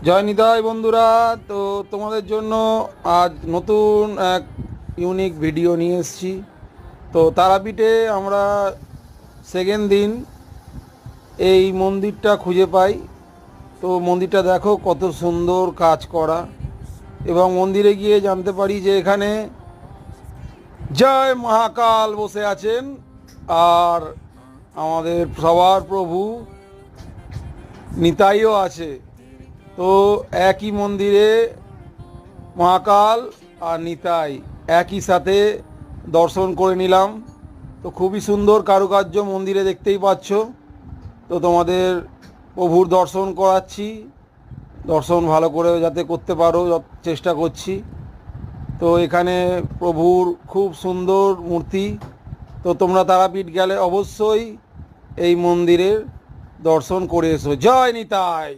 জয় নিতাই বন্ধুরা। তো তোমাদের জন্য আজ নতুন এক ইউনিক ভিডিও নিয়ে এসেছি। তো তারাপীঠে আমরা সেকেন্ড দিন এই মন্দিরটা খুঁজে পাই। তো মন্দিরটা দেখো কত সুন্দর কাজ করা, এবং মন্দিরে গিয়ে জানতে পারি যে এখানে জয় মহাকাল বসে আছেন, আর আমাদের সবার প্রভু নিতাইও আছে। তো একই মন্দিরে মহাকাল আর নিতাই একই সাথে দর্শন করে নিলাম। তো খুবই সুন্দর কারুকার্য মন্দিরে দেখতেই পাচ্ছ। তো তোমাদের প্রভুর দর্শন করাচ্ছি, দর্শন ভালো করে যাতে করতে পারো চেষ্টা করছি। তো এখানে প্রভুর খুব সুন্দর মূর্তি। তো তোমরা তারাপীঠ গেলে অবশ্যই এই মন্দিরের দর্শন করে এসো। জয় নিতাই।